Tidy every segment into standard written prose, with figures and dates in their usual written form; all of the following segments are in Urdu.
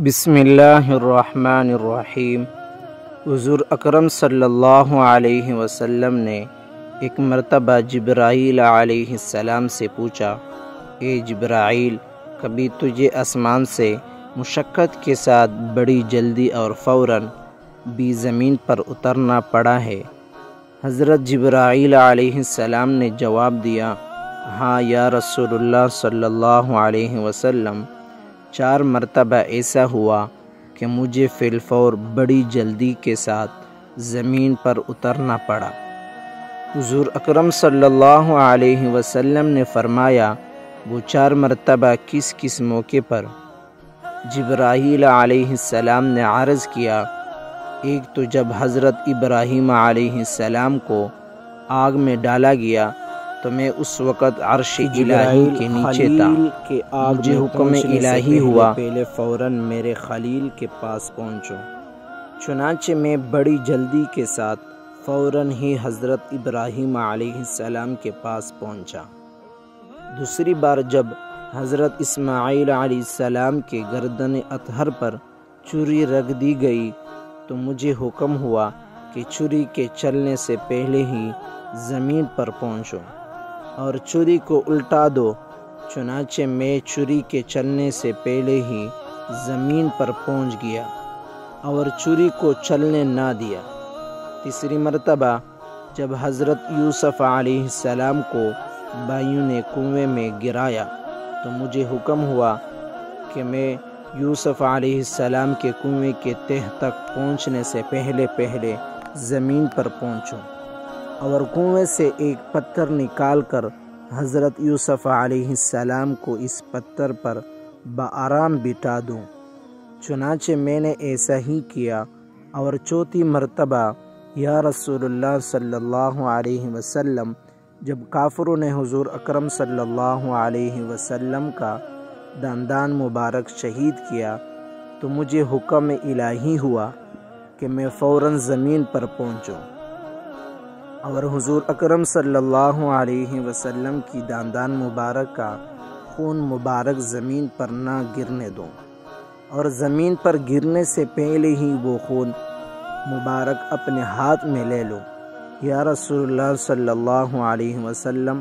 بسم اللہ الرحمن الرحیم۔ حضور اکرم صلی اللہ علیہ وسلم نے ایک مرتبہ جبرائیل علیہ السلام سے پوچھا، اے جبرائیل، کبھی تجھے آسمان سے مشقت کے ساتھ بڑی جلدی اور فوراً بھی زمین پر اترنا پڑا ہے؟ حضرت جبرائیل علیہ السلام نے جواب دیا، ہاں یا رسول اللہ صلی اللہ علیہ وسلم، 4 مرتبہ ایسا ہوا کہ مجھے فی الفور بڑی جلدی کے ساتھ زمین پر اترنا پڑا۔ حضور اکرم صلی اللہ علیہ وسلم نے فرمایا، وہ 4 مرتبہ کس کس موقع پر؟ جبرائیل علیہ السلام نے عرض کیا، ایک تو جب حضرت ابراہیم علیہ السلام کو آگ میں ڈالا گیا تو میں اس وقت عرش الہی کے نیچے تھا، مجھے حکم الہی ہوا پہلے فوراً میرے خلیل کے پاس پہنچو، چنانچہ میں بڑی جلدی کے ساتھ فوراً ہی حضرت ابراہیم علیہ السلام کے پاس پہنچا۔ دوسری بار جب حضرت اسماعیل علیہ السلام کے گردن اطہر پر چھری رکھ دی گئی تو مجھے حکم ہوا کہ چھری کے چلنے سے پہلے ہی زمین پر پہنچو اور چھری کو الٹا دو، چنانچہ میں چھری کے چلنے سے پہلے ہی زمین پر پہنچ گیا اور چھری کو چلنے نہ دیا۔ تیسری مرتبہ جب حضرت یوسف علیہ السلام کو بھائیوں نے کنویں میں گرایا تو مجھے حکم ہوا کہ میں یوسف علیہ السلام کے کنویں کے تہہ تک پہنچنے سے پہلے زمین پر پہنچوں اور کنویں سے ایک پتھر نکال کر حضرت یوسف علیہ السلام کو اس پتھر پر بآرام بٹھا دوں، چنانچہ میں نے ایسا ہی کیا۔ اور چوتھی مرتبہ یا رسول اللہ صلی اللہ علیہ وسلم، جب کافروں نے حضور اکرم صلی اللہ علیہ وسلم کا دندان مبارک شہید کیا تو مجھے حکم الہی ہوا کہ میں فوراً زمین پر پہنچوں اور حضور اکرم صلی اللہ علیہ وسلم کی دندان مبارک کا خون مبارک زمین پر نہ گرنے دوں اور زمین پر گرنے سے پہلے ہی وہ خون مبارک اپنے ہاتھ میں لے لوں۔ یا رسول اللہ صلی اللہ علیہ وسلم،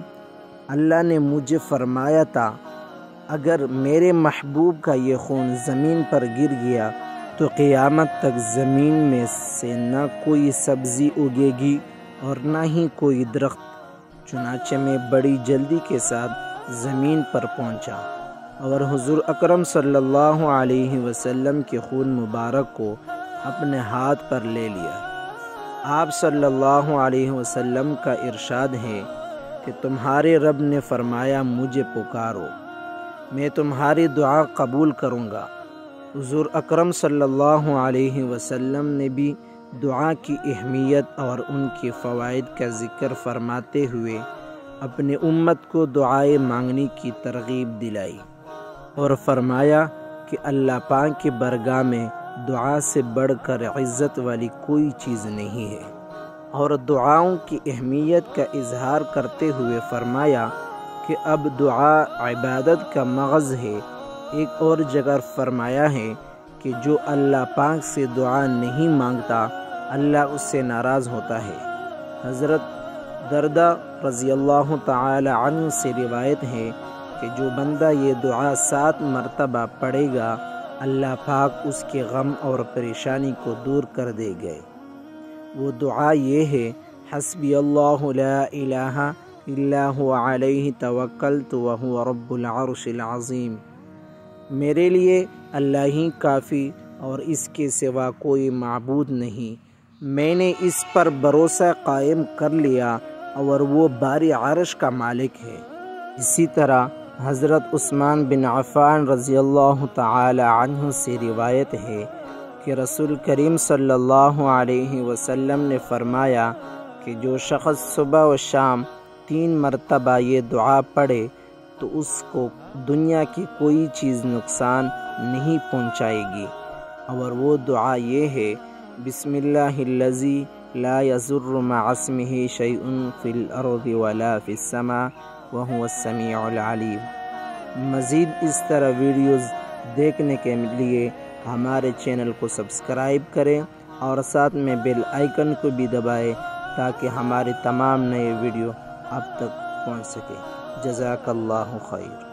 اللہ نے مجھے فرمایا تھا، اگر میرے محبوب کا یہ خون زمین پر گر گیا تو قیامت تک زمین میں سے نہ کوئی سبزی اگے گی اور نہ ہی کوئی درخت، چنانچہ میں بڑی جلدی کے ساتھ زمین پر پہنچا اور حضور اکرم صلی اللہ علیہ وسلم کے خون مبارک کو اپنے ہاتھ پر لے لیا۔ آپ صلی اللہ علیہ وسلم کا ارشاد ہے کہ تمہارے رب نے فرمایا، مجھے پکارو، میں تمہاری دعا قبول کروں گا۔ حضور اکرم صلی اللہ علیہ وسلم نے بھی دعا کی اہمیت اور ان کے فوائد کا ذکر فرماتے ہوئے اپنے امت کو دعائیں مانگنے کی ترغیب دلائی اور فرمایا کہ اللہ پاک کی بارگاہ میں دعا سے بڑھ کر عزت والی کوئی چیز نہیں ہے، اور دعاؤں کی اہمیت کا اظہار کرتے ہوئے فرمایا کہ اب دعا عبادت کا مغز ہے۔ ایک اور جگہ فرمایا ہے کہ جو اللہ پاک سے دعا نہیں مانگتا اللہ اس سے ناراض ہوتا ہے۔ حضرت دردہ رضی اللہ تعالی عنہ سے روایت ہے کہ جو بندہ یہ دعا 7 مرتبہ پڑھے گا اللہ پاک اس کے غم اور پریشانی کو دور کر دے گے۔ وہ دعا یہ ہے، حسبی اللہ لا الہ الا هو علیہ توکلت وہو رب العرش العظیم، میرے لیے اللہ ہی کافی اور اس کے سوا کوئی معبود نہیں، میں نے اس پر بھروسہ قائم کر لیا اور وہ باری عرش کا مالک ہے۔ اسی طرح حضرت عثمان بن عفان رضی اللہ تعالی عنہ سے روایت ہے کہ رسول کریم صلی اللہ علیہ وسلم نے فرمایا کہ جو شخص صبح و شام 3 مرتبہ یہ دعا پڑھے تو اس کو دنیا کی کوئی چیز نقصان نہیں پہنچائے گی، اور وہ دعا یہ ہے، بسم اللہ الذی لا یضر مع اسمہ شیء فی الارض ولا فی السماء وہو السمیع العلیم۔ مزید اس طرح ویڈیوز دیکھنے کے لیے ہمارے چینل کو سبسکرائب کریں اور ساتھ میں بیل آئیکن کو بھی دبائیں تاکہ ہمارے تمام نئے ویڈیو آپ تک پہنچ سکے۔ جزاک اللہ خیر۔